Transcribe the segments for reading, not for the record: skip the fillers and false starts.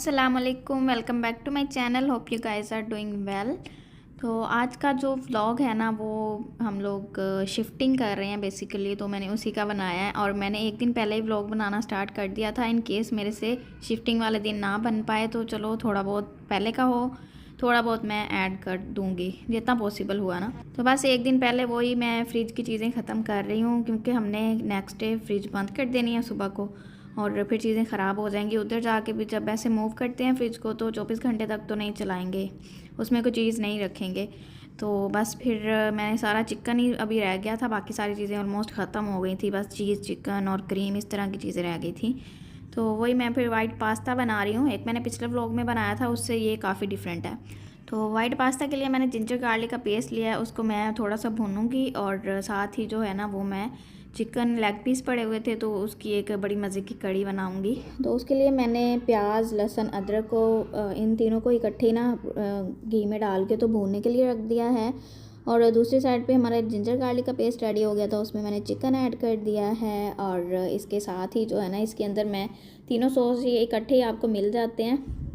अस्सलाम वालेकुम, welcome back to my channel. Hope you guys are doing well. तो आज का जो व्लॉग है ना, वो हम लोग शिफ्टिंग कर रहे हैं बेसिकली, तो मैंने उसी का बनाया है। और मैंने एक दिन पहले ही व्लॉग बनाना स्टार्ट कर दिया था, इन केस मेरे से शिफ्टिंग वाले दिन ना बन पाए तो चलो थोड़ा बहुत पहले का हो, थोड़ा बहुत मैं ऐड कर दूँगी जितना पॉसिबल हुआ ना। तो बस एक दिन पहले वही मैं फ़्रिज की चीज़ें ख़त्म कर रही हूँ, क्योंकि हमने नेक्स्ट डे फ्रिज बंद कर देनी है सुबह को, और फिर चीज़ें ख़राब हो जाएंगी। उधर जाके भी जब ऐसे मूव करते हैं फ्रिज को तो 24 घंटे तक तो नहीं चलाएंगे, उसमें कोई चीज़ नहीं रखेंगे। तो बस फिर मैंने सारा चिकन ही अभी रह गया था, बाकी सारी चीज़ें ऑलमोस्ट ख़त्म हो गई थी, बस चीज़, चिकन और क्रीम इस तरह की चीज़ें रह गई थी। तो वही मैं फिर वाइट पास्ता बना रही हूँ। एक मैंने पिछले व्लॉग में बनाया था, उससे ये काफ़ी डिफरेंट है। तो वाइट पास्ता के लिए मैंने जिंजर गार्लिक का पेस्ट लिया है, उसको मैं थोड़ा सा भूनूंगी। और साथ ही जो है ना, वो मैं चिकन लेग पीस पड़े हुए थे तो उसकी एक बड़ी मज़े की कड़ी बनाऊंगी। तो उसके लिए मैंने प्याज, लहसुन, अदरक को इन तीनों को इकट्ठे ना घी में डाल के तो भूनने के लिए रख दिया है। और दूसरी साइड पे हमारा जिंजर गार्लिक का पेस्ट रेडी हो गया था, उसमें मैंने चिकन ऐड कर दिया है। और इसके साथ ही जो है ना, इसके अंदर मैं तीनों सॉस ये इकट्ठे ही आपको मिल जाते हैं,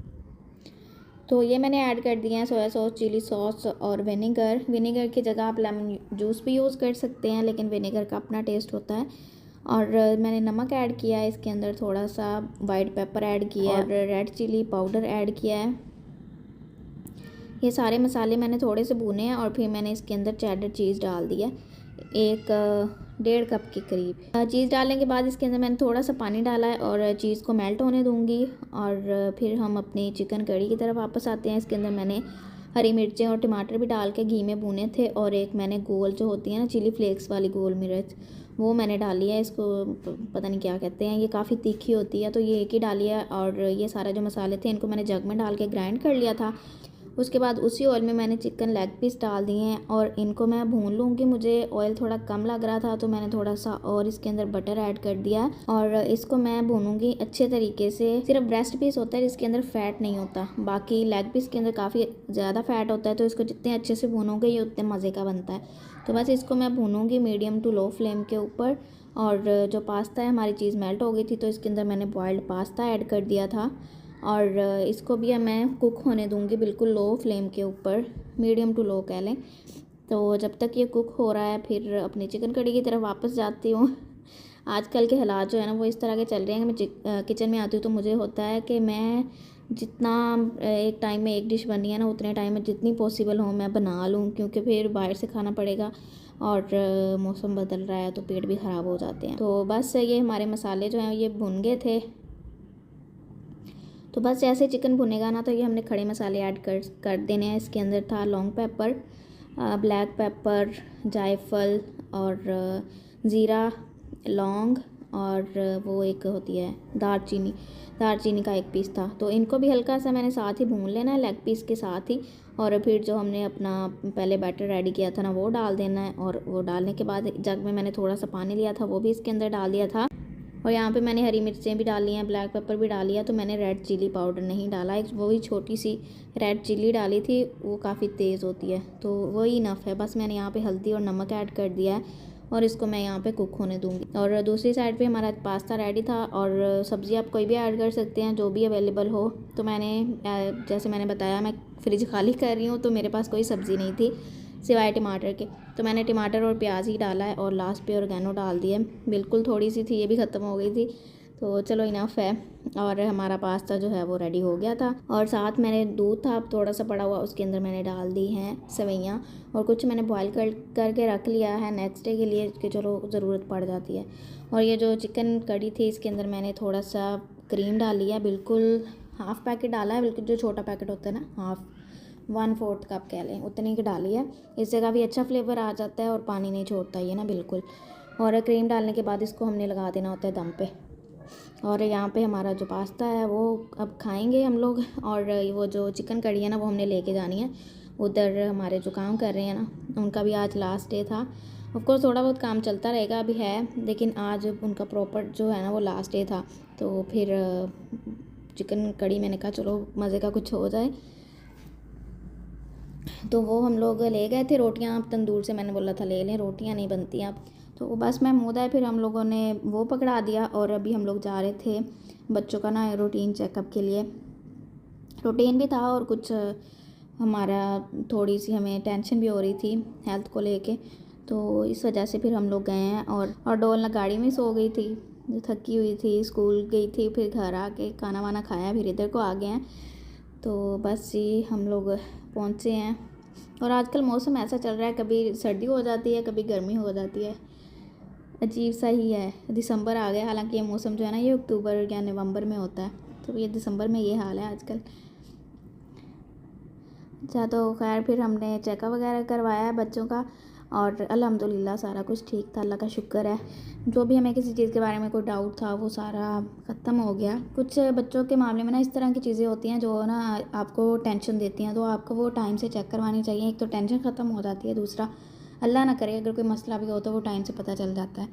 तो ये मैंने ऐड कर दिया है। सोया सॉस, चिली सॉस और विनेगर। विनेगर की जगह आप लेमन जूस भी यूज़ कर सकते हैं, लेकिन विनेगर का अपना टेस्ट होता है। और मैंने नमक ऐड किया है, इसके अंदर थोड़ा सा वाइट पेपर ऐड किया है और रेड चिली पाउडर ऐड किया है। ये सारे मसाले मैंने थोड़े से भुने हैं और फिर मैंने इसके अंदर चेडर चीज़ डाल दिया, एक 1.5 कप के करीब। चीज़ डालने के बाद इसके अंदर मैंने थोड़ा सा पानी डाला है और चीज़ को मेल्ट होने दूंगी। और फिर हम अपनी चिकन कड़ी की तरफ वापस आते हैं। इसके अंदर मैंने हरी मिर्चें और टमाटर भी डाल के घी में भुने थे, और एक मैंने गोल जो होती है ना चिली फ्लेक्स वाली गोल मिर्च, वो मैंने डाली है। इसको पता नहीं क्या कहते हैं, ये काफ़ी तीखी होती है, तो ये एक ही डाली है। और ये सारे जो मसाले थे इनको मैंने जग में डाल के ग्राइंड कर लिया था। उसके बाद उसी ऑयल में मैंने चिकन लेग पीस डाल दिए हैं और इनको मैं भून लूँगी। मुझे ऑयल थोड़ा कम लग रहा था तो मैंने थोड़ा सा और इसके अंदर बटर ऐड कर दिया और इसको मैं भूनूंगी अच्छे तरीके से। सिर्फ ब्रेस्ट पीस होता है जिसके अंदर फैट नहीं होता, बाकी लेग पीस के अंदर काफ़ी ज़्यादा फैट होता है, तो इसको जितने अच्छे से भूनोगे ये उतने मज़े का बनता है। तो बस इसको मैं भूनूंगी मीडियम टू लो फ्लेम के ऊपर। और जो पास्ता है, हमारी चीज़ मेल्ट हो गई थी तो इसके अंदर मैंने बॉयल्ड पास्ता ऐड कर दिया था और इसको भी मैं कुक होने दूंगी बिल्कुल लो फ्लेम के ऊपर, मीडियम टू लो कह लें। तो जब तक ये कुक हो रहा है फिर अपनी चिकन कड़ी की तरफ वापस जाती हूँ। आजकल के हालात जो है ना वो इस तरह के चल रहे हैं कि मैं किचन में आती हूँ तो मुझे होता है कि मैं जितना एक टाइम में एक डिश बनी है ना, उतने टाइम में जितनी पॉसिबल हो मैं बना लूँ, क्योंकि फिर बाहर से खाना पड़ेगा और मौसम बदल रहा है तो पेट भी ख़राब हो जाते हैं। तो बस ये हमारे मसाले जो हैं ये भुन गए थे। तो बस जैसे चिकन भुनेगा ना, तो ये हमने खड़े मसाले ऐड कर देने हैं। इसके अंदर था लौंग पेपर, ब्लैक पेपर, जायफल और ज़ीरा, लौंग और वो एक होती है दालचीनी, दालचीनी का एक पीस था। तो इनको भी हल्का सा मैंने साथ ही भून लेना है लेग पीस के साथ ही। और फिर जो हमने अपना पहले बैटर रेडी किया था ना, वो डाल देना है। और वो डालने के बाद जग में मैंने थोड़ा सा पानी लिया था, वो भी इसके अंदर डाल दिया था। और यहाँ पे मैंने हरी मिर्चें भी डाली हैं, ब्लैक पेपर भी डाली है, तो मैंने रेड चिली पाउडर नहीं डाला, एक वही छोटी सी रेड चिली डाली थी, वो काफ़ी तेज़ होती है, तो वही इनफ है। बस मैंने यहाँ पे हल्दी और नमक ऐड कर दिया है और इसको मैं यहाँ पे कुक होने दूँगी। और दूसरी साइड पे हमारा पास्ता रेडी था। और सब्ज़ी आप कोई भी ऐड कर सकते हैं जो भी अवेलेबल हो। तो मैंने जैसे मैंने बताया मैं फ्रिज खाली कर रही हूँ, तो मेरे पास कोई सब्ज़ी नहीं थी सिवाय टमाटर के, तो मैंने टमाटर और प्याज ही डाला है और लास्ट पे ऑर्गेनो डाल दिया। बिल्कुल थोड़ी सी थी, ये भी ख़त्म हो गई थी, तो चलो इनफ है। और हमारा पास्ता जो है वो रेडी हो गया था। और साथ मैंने दूध था थोड़ा सा पड़ा हुआ, उसके अंदर मैंने डाल दी हैं सेवइयाँ, और कुछ मैंने बॉयल करके रख लिया है नेक्स्ट डे के लिए कि चलो ज़रूरत पड़ जाती है। और ये जो चिकन कड़ी थी इसके अंदर मैंने थोड़ा सा क्रीम डाल लिया, बिल्कुल हाफ़ पैकेट डाला है, बिल्कुल जो छोटा पैकेट होता है ना, हाफ़ 1/4 कप कह लें, उतनी की डाली है। इससे काफ़ी अच्छा फ्लेवर आ जाता है और पानी नहीं छोड़ता ये ना बिल्कुल। और क्रीम डालने के बाद इसको हमने लगा देना होता है दम पे। और यहाँ पे हमारा जो पास्ता है वो अब खाएंगे हम लोग। और वो जो चिकन कड़ी है ना वो हमने लेके जानी है उधर। हमारे जो काम कर रहे हैं ना उनका भी आज लास्ट डे था। ऑफकोर्स थोड़ा बहुत काम चलता रहेगा अभी है, लेकिन आज उनका प्रॉपर जो है ना वो लास्ट डे था। तो फिर चिकन कड़ी मैंने कहा चलो मज़े का कुछ हो जाए, तो वो हम लोग ले गए थे। रोटियां तंदूर से मैंने बोला था ले लें, रोटियां नहीं बनती अब, तो बस मैं मुँह है। फिर हम लोगों ने वो पकड़ा दिया और अभी हम लोग जा रहे थे बच्चों का ना रूटीन चेकअप के लिए। रूटीन भी था और कुछ हमारा थोड़ी सी हमें टेंशन भी हो रही थी हेल्थ को लेके, तो इस वजह से फिर हम लोग गए हैं। और डोल गाड़ी में सो गई थी, थकी हुई थी, स्कूल गई थी, फिर घर आके खाना वाना खाया, फिर इधर को आ गए हैं। तो बस ये हम लोग पहुँचे हैं। और आजकल मौसम ऐसा चल रहा है, कभी सर्दी हो जाती है, कभी गर्मी हो जाती है, अजीब सा ही है। दिसंबर आ गया, हालांकि ये मौसम जो है ना ये अक्टूबर या नवंबर में होता है, तो ये दिसंबर में ये हाल है आजकल। अच्छा, तो खैर फिर हमने चेकअप वगैरह करवाया है बच्चों का, और अल्हम्दुलिल्लाह सारा कुछ ठीक था, अल्लाह का शुक्र है। जो भी हमें किसी चीज़ के बारे में कोई डाउट था वो सारा ख़त्म हो गया। कुछ बच्चों के मामले में ना इस तरह की चीज़ें होती हैं जो ना आपको टेंशन देती हैं, तो आपको वो टाइम से चेक करवानी चाहिए। एक तो टेंशन ख़त्म हो जाती है, दूसरा अल्लाह ना करे अगर कोई मसला भी हो तो वो टाइम से पता चल जाता है।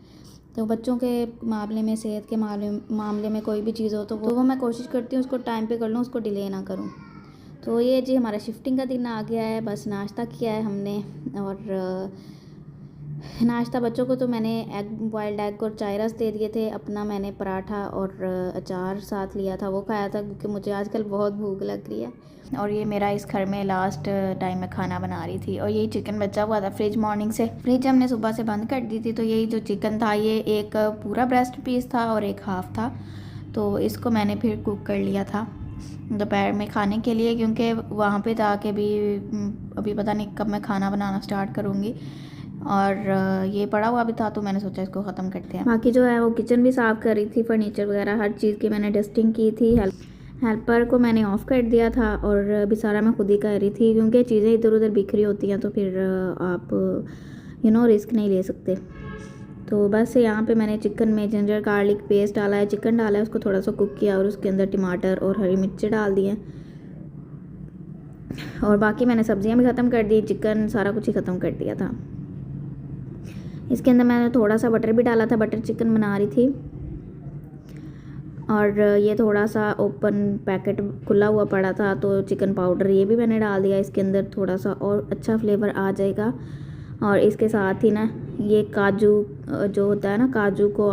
तो बच्चों के मामले में, सेहत के मामले में कोई भी चीज़ हो तो वो मैं कोशिश करती हूँ उसको टाइम पे कर लूँ, उसको डिले ना करूँ। तो ये जी हमारा शिफ्टिंग का दिन आ गया है, बस नाश्ता किया है हमने। और नाश्ता बच्चों को तो मैंने एग, बॉयल्ड एग और चाय रस दे दिए थे, अपना मैंने पराठा और अचार साथ लिया था, वो खाया था क्योंकि मुझे आजकल बहुत भूख लग रही है। और ये मेरा इस घर में लास्ट टाइम मैं खाना बना रही थी, और यही चिकन बचा हुआ था फ्रिज मॉर्निंग से, फ्रिज हमने सुबह से बंद कर दी थी। तो यही जो चिकन था ये एक पूरा ब्रेस्ट पीस था और एक हाफ़ था, तो इसको मैंने फिर कुक कर लिया था दोपहर में खाने के लिए, क्योंकि वहाँ पे जाके भी अभी पता नहीं कब मैं खाना बनाना स्टार्ट करूँगी। और ये पड़ा हुआ भी था तो मैंने सोचा इसको ख़त्म करते हैं। बाकी जो है वो किचन भी साफ़ कर रही थी, फर्नीचर वगैरह हर चीज़ की मैंने डस्टिंग की थी। हेल्पर को मैंने ऑफ़ कर दिया था, और अभी सारा मैं खुद ही कर रही थी, क्योंकि चीज़ें इधर उधर बिखरी होती हैं तो फिर आप रिस्क नहीं ले सकते। तो बस यहाँ पे मैंने चिकन में जिंजर गार्लिक पेस्ट डाला है, चिकन डाला है, उसको थोड़ा सा कुक किया और उसके अंदर टमाटर और हरी मिर्ची डाल दिए। और बाकी मैंने सब्जियां भी ख़त्म कर दी, चिकन सारा कुछ ही ख़त्म कर दिया था। इसके अंदर मैंने थोड़ा सा बटर भी डाला था, बटर चिकन बना रही थी। और ये थोड़ा सा ओपन पैकेट खुला हुआ पड़ा था, तो चिकन पाउडर ये भी मैंने डाल दिया इसके अंदर, थोड़ा सा और अच्छा फ्लेवर आ जाएगा। और इसके साथ ही ना ये काजू जो होता है ना, काजू को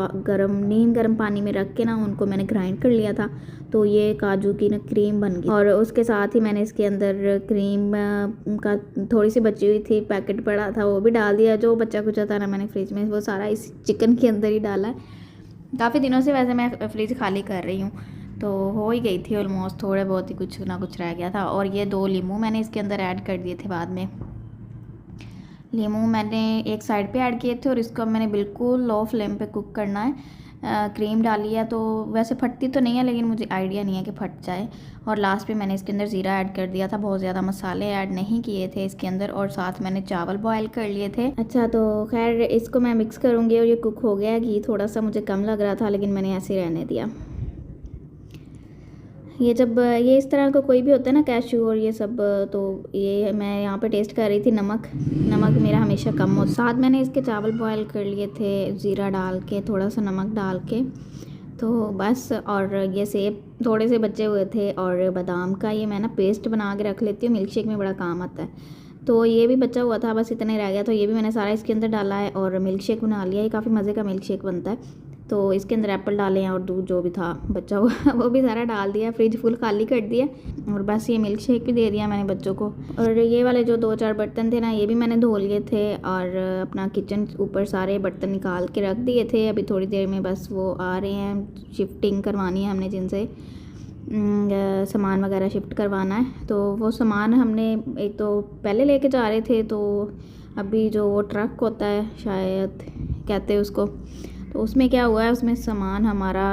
नीम गर्म पानी में रख के ना उनको मैंने ग्राइंड कर लिया था, तो ये काजू की ना क्रीम बन गई। और उसके साथ ही मैंने इसके अंदर क्रीम का थोड़ी सी बची हुई थी, पैकेट पड़ा था वो भी डाल दिया, जो बचा कुचा था ना मैंने फ्रिज में वो सारा इस चिकन के अंदर ही डाला है। काफ़ी दिनों से वैसे मैं फ्रिज खाली कर रही हूँ, तो हो ही गई थी ऑलमोस्ट, थोड़े बहुत ही कुछ ना कुछ रह गया था। और ये 2 लीमू मैंने इसके अंदर ऐड कर दिए थे बाद में। लीमू मैंने एक साइड पे ऐड किए थे और इसको मैंने बिल्कुल लो फ्लेम पे कुक करना है। क्रीम डाली है तो वैसे फटती तो नहीं है, लेकिन मुझे आइडिया नहीं है कि फट जाए। और लास्ट पे मैंने इसके अंदर ज़ीरा ऐड कर दिया था, बहुत ज़्यादा मसाले ऐड नहीं किए थे इसके अंदर। और साथ मैंने चावल बॉयल कर लिए थे। अच्छा, तो खैर इसको मैं मिक्स करूँगी। और ये कुक हो गया, घी थोड़ा सा मुझे कम लग रहा था लेकिन मैंने ऐसे ही रहने दिया। ये जब ये इस तरह का कोई भी होता है ना कैश्यू और ये सब, तो ये मैं यहाँ पे टेस्ट कर रही थी, नमक मेरा हमेशा कम हो। साथ मैंने इसके चावल बॉयल कर लिए थे ज़ीरा डाल के, थोड़ा सा नमक डाल के, तो बस। और ये सेब थोड़े से बचे हुए थे, और बादाम का ये मैं ना पेस्ट बना के रख लेती हूँ, मिल्क शेक में बड़ा काम आता है। तो ये भी बचा हुआ था, बस इतना ही रह गया, तो ये भी मैंने सारा इसके अंदर डाला है और मिल्क शेक बना लिया। ये काफ़ी मज़े का मिल्क शेक बनता है। तो इसके अंदर एप्पल डाले हैं और दूध जो भी था बचा हुआ वो भी सारा डाल दिया, फ्रिज फुल खाली कर दिया। और बस ये मिल्क शेक भी दे दिया मैंने बच्चों को। और ये वाले जो 2-4 बर्तन थे ना, ये भी मैंने धो लिए थे, और अपना किचन ऊपर सारे बर्तन निकाल के रख दिए थे। अभी थोड़ी देर में बस वो आ रहे हैं, शिफ्टिंग करवानी है हमने जिनसे सामान वगैरह शिफ्ट करवाना है। तो वो सामान हमने एक तो पहले लेके जा रहे थे, तो अभी जो वो ट्रक होता है शायद कहते हैं उसको, तो उसमें क्या हुआ है, उसमें सामान हमारा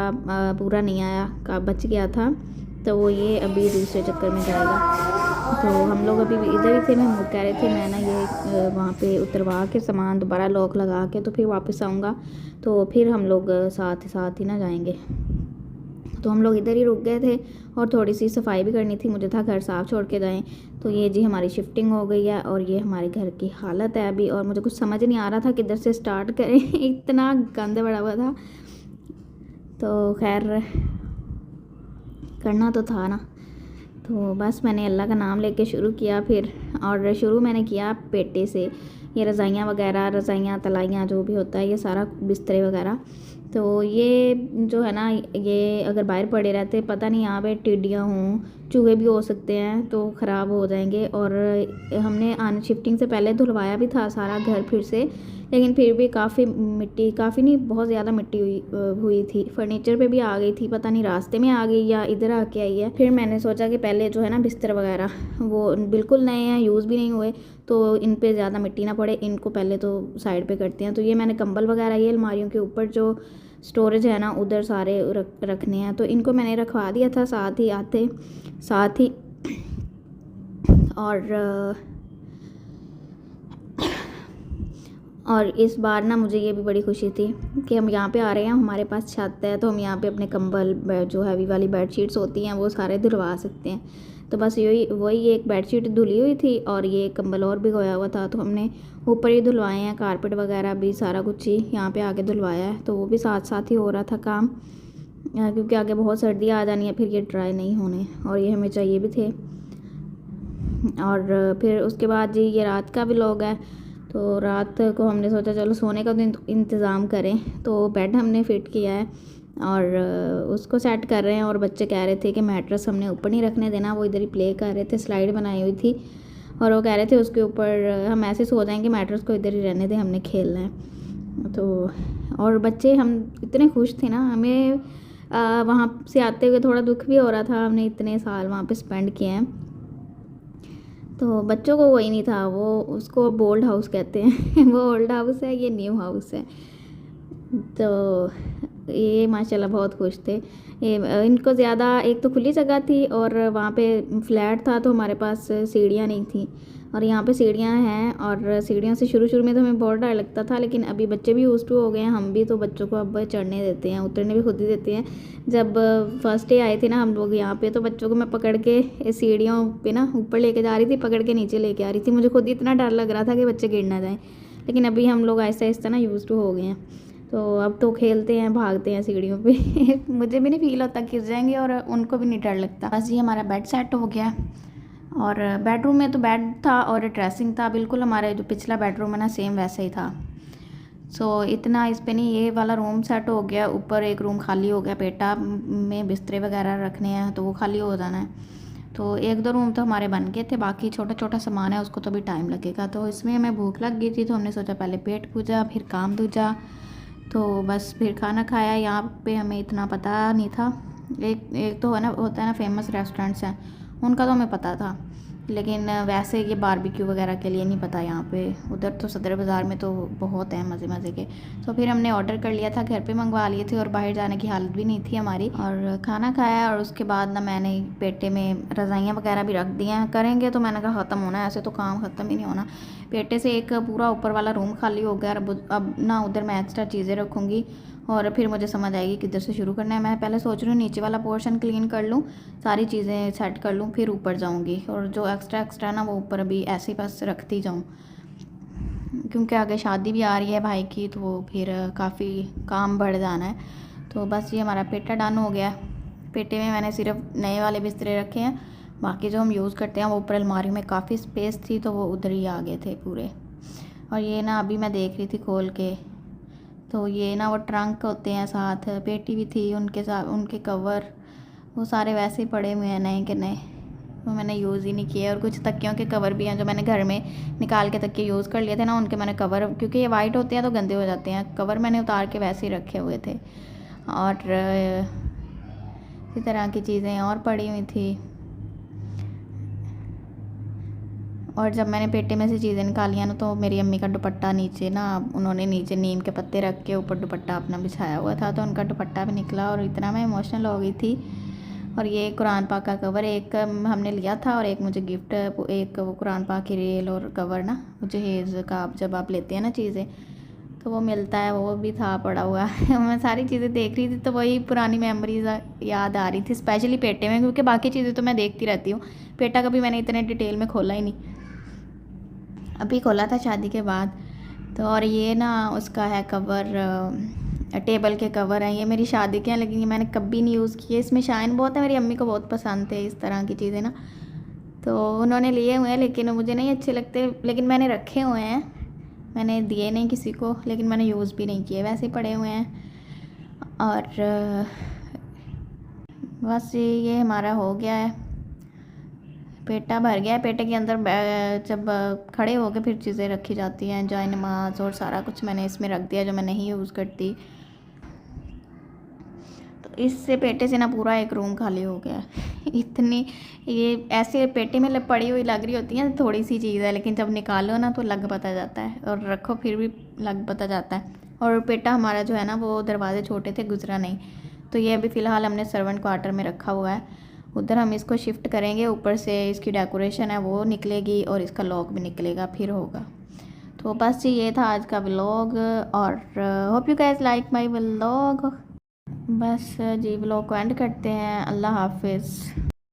पूरा नहीं आया, का बच गया था, तो वो ये अभी दूसरे चक्कर में जाएगा। तो हम लोग अभी इधर ही थे, मैं कह रहे थे मैं ना ये वहाँ पे उतरवा के सामान दोबारा लॉक लगा के तो फिर वापस आऊँगा, तो फिर हम लोग साथ ही ना जाएंगे। तो हम लोग इधर ही रुक गए थे और थोड़ी सी सफाई भी करनी थी, मुझे था घर साफ़ छोड़ के जाएं। तो ये जी हमारी शिफ्टिंग हो गई है, और ये हमारे घर की हालत है अभी। और मुझे कुछ समझ नहीं आ रहा था किधर से स्टार्ट करें इतना गंद पड़ा हुआ था, तो खैर करना तो था ना। तो बस मैंने अल्लाह का नाम लेके शुरू किया फिर, और शुरू मैंने किया पेटे से। ये रज़ाइयाँ वगैरह, रज़ाइयाँ तलाइयाँ जो भी होता है, ये सारा बिस्तरे वगैरह, तो ये जो है ना, ये अगर बाहर पड़े रहते, पता नहीं यहाँ पे टिड्डियाँ हों चूहे भी हो सकते हैं तो ख़राब हो जाएंगे। और हमने शिफ्टिंग से पहले धुलवाया भी था सारा घर फिर से, लेकिन फिर भी काफ़ी मिट्टी, काफ़ी नहीं बहुत ज़्यादा मिट्टी हुई थी। फर्नीचर पे भी आ गई थी, पता नहीं रास्ते में आ गई या इधर आके आई है। फिर मैंने सोचा कि पहले जो है ना बिस्तर वगैरह वो बिल्कुल नए हैं, यूज़ भी नहीं हुए, तो इन पे ज़्यादा मिट्टी ना पड़े, इनको पहले तो साइड पे करते हैं। तो ये मैंने कंबल वगैरह ये अलमारियों के ऊपर जो स्टोरेज है ना उधर सारे रखने हैं, तो इनको मैंने रखवा दिया था साथ ही। और इस बार ना मुझे ये भी बड़ी खुशी थी कि हम यहाँ पे आ रहे हैं, हमारे पास छत है, तो हम यहाँ पे अपने कंबल जो हैवी वाली बेडशीट्स होती हैं वो सारे धुलवा सकते हैं। तो बस वही एक बेडशीट धुली हुई थी और ये कंबल और भिगोया हुआ था, तो हमने ऊपर ही धुलवाए हैं। कारपेट वगैरह भी सारा कुछ ही यहाँ पे आके धुलवाया है, तो वो भी साथ साथ ही हो रहा था काम, क्योंकि आगे बहुत सर्दी आ जानी है, फिर ये ड्राई नहीं होने, और ये हमें चाहिए भी थे। और फिर उसके बाद जी ये रात का व्लॉग है। तो रात को हमने सोचा चलो सोने का इंतज़ाम करें, तो बेड हमने फिट किया है और उसको सेट कर रहे हैं। और बच्चे कह रहे थे कि मैट्रेस हमने ऊपर नहीं रखने देना, वो इधर ही प्ले कर रहे थे, स्लाइड बनाई हुई थी, और वो कह रहे थे उसके ऊपर हम ऐसे सो जाएंगे, मैट्रेस को इधर ही रहने दें, हमने खेलना है। तो और बच्चे हम इतने खुश थे ना, हमें वहाँ से आते हुए थोड़ा दुख भी हो रहा था, हमने इतने साल वहाँ पे स्पेंड किए हैं। तो बच्चों को वही नहीं था, वो उसको बोल्ड हाउस कहते हैं वो ओल्ड हाउस है, ये न्यू हाउस है। तो ये माशाल्लाह बहुत खुश थे। इनको ज़्यादा एक तो खुली जगह थी और वहाँ पे फ्लैट था, तो हमारे पास सीढ़ियाँ नहीं थी, और यहाँ पे सीढ़ियाँ हैं। और सीढ़ियों से शुरू में तो हमें बहुत डर लगता था, लेकिन अभी बच्चे भी यूज़ टू हो गए हैं, हम भी तो बच्चों को अब चढ़ने देते हैं, उतरने भी खुद ही देते हैं। जब फर्स्ट डे आए थे ना हम लोग यहाँ पे, तो बच्चों को मैं पकड़ के सीढ़ियों पे ना ऊपर लेके जा रही थी, पकड़ के नीचे लेके आ रही थी, मुझे खुद ही इतना डर लग रहा था कि बच्चे गिर ना जाएँ। लेकिन अभी हम लोग आहिस्ता आहिस्ता ना यूज़ टू हो गए हैं, तो अब तो खेलते हैं, भागते हैं सीढ़ियों पे मुझे भी नहीं फील होता गिर जाएंगे, और उनको भी नहीं डर लगता। बस ये हमारा बेड सेट हो गया। और बेडरूम में तो बेड था और ड्रेसिंग था, बिल्कुल हमारा जो पिछला बेडरूम है ना सेम वैसे ही था। सो इतना इस पे नहीं, ये वाला रूम सेट हो गया। ऊपर एक रूम खाली हो गया, पेटा में बिस्तरे वगैरह रखने हैं, तो वो खाली हो जाना है। तो एक दो रूम तो हमारे बन गए थे, बाकी छोटा छोटा सामान है उसको तो भी टाइम लगेगा। तो इसमें हमें भूख लग गई थी, तो हमने सोचा पहले पेट पूजा फिर काम दूजा। तो बस फिर खाना खाया। यहाँ पे हमें इतना पता नहीं था, एक तो है ना होता है ना फेमस रेस्टोरेंट्स हैं, उनका तो हमें पता था, लेकिन वैसे ये बारबेक्यू वगैरह के लिए नहीं पता यहाँ पे। उधर तो सदर बाज़ार में तो बहुत हैं मज़े मज़े के। तो फिर हमने ऑर्डर कर लिया था, घर पे मंगवा लिए थे, और बाहर जाने की हालत भी नहीं थी हमारी। और खाना खाया, और उसके बाद ना मैंने पेटे में रज़ाइयाँ वगैरह भी रख दी हैं, करेंगे तो मैंने कहा ख़त्म होना है, ऐसे तो काम ख़त्म ही नहीं होना। पेटे से एक पूरा ऊपर वाला रूम खाली हो गया, और अब ना उधर मैं एक्स्ट्रा चीज़ें रखूँगी, और फिर मुझे समझ आएगी किधर से शुरू करना है। मैं पहले सोच रही हूँ नीचे वाला पोर्शन क्लीन कर लूँ, सारी चीज़ें सेट कर लूँ, फिर ऊपर जाऊँगी, और जो एक्स्ट्रा ना वो ऊपर अभी ऐसे ही बस रखती जाऊँ, क्योंकि आगे शादी भी आ रही है भाई की, तो वो फिर काफ़ी काम बढ़ जाना है। तो बस ये हमारा पेटा डन हो गया। पेटे में मैंने सिर्फ नए वाले बिस्तरे रखे हैं, बाकी जो हम यूज़ करते हैं वो ऊपर अलमारी में काफ़ी स्पेस थी, तो वो उधर ही आ गए थे पूरे। और ये ना अभी मैं देख रही थी खोल के, तो ये ना वो ट्रंक होते हैं, साथ पेटी भी थी, उनके साथ उनके कवर वो सारे वैसे ही पड़े हुए हैं नए के नए, वो मैंने यूज़ ही नहीं किए। और कुछ तकियों के कवर भी हैं जो मैंने घर में निकाल के तकिए यूज़ कर लिए थे ना, उनके मैंने कवर, क्योंकि ये वाइट होते हैं तो गंदे हो जाते हैं, कवर मैंने उतार के वैसे ही रखे हुए थे। और इसी तरह की चीज़ें और पड़ी हुई थी। और जब मैंने पेटे में से चीज़ें निकालियाँ ना, तो मेरी अम्मी का दुपट्टा नीचे ना, उन्होंने नीचे नीम के पत्ते रख के ऊपर दुपट्टा अपना बिछाया हुआ था, तो उनका दुपट्टा भी निकला, और इतना मैं इमोशनल हो गई थी। और ये कुरान पाक का कवर एक हमने लिया था, और एक मुझे गिफ्ट, एक वो कुरान पाक की रेल और कवर ना, जहेज़ का आप जब आप लेते हैं ना चीज़ें तो वो मिलता है, वो भी था पड़ा हुआ मैं सारी चीज़ें देख रही थी, तो वही पुरानी मेमोरीज याद आ रही थी, स्पेशली पेटे में, क्योंकि बाकी चीज़ें तो मैं देखती रहती हूँ, पेटा कभी मैंने इतने डिटेल में खोला ही नहीं, अभी खोला था शादी के बाद। तो और ये ना उसका है कवर, टेबल के कवर हैं, ये मेरी शादी के हैं, लेकिन ये मैंने कभी नहीं यूज़ किए, इसमें शाइन बहुत है, मेरी अम्मी को बहुत पसंद थे इस तरह की चीज़ें ना, तो उन्होंने लिए हुए हैं, लेकिन मुझे नहीं अच्छे लगते, लेकिन मैंने रखे हुए हैं, मैंने दिए नहीं किसी को, लेकिन मैंने यूज़ भी नहीं किए, वैसे ही पड़े हुए हैं। और बस ये हमारा हो गया है। पेटा भर गया है। पेटे के अंदर जब खड़े हो के फिर चीज़ें रखी जाती हैं, जाए नमाज और सारा कुछ मैंने इसमें रख दिया जो मैं नहीं यूज़ करती। तो इससे पेटे से ना पूरा एक रूम खाली हो गया इतनी ये ऐसे पेटे में पड़ी हुई लग रही होती है, थोड़ी सी चीज़ है, लेकिन जब निकालो ना तो लग पता जाता है, और रखो फिर भी लग पता जाता है। और पेटा हमारा जो है ना वो दरवाजे छोटे थे, गुजरा नहीं। तो ये अभी फ़िलहाल हमने सर्वेंट क्वार्टर में रखा हुआ है। उधर हम इसको शिफ्ट करेंगे, ऊपर से इसकी डेकोरेशन है वो निकलेगी और इसका लॉक भी निकलेगा, फिर होगा। तो बस जी ये था आज का व्लॉग, और hope you guys like my vlog. बस जी व्लॉग को एंड करते हैं। अल्लाह हाफिज़।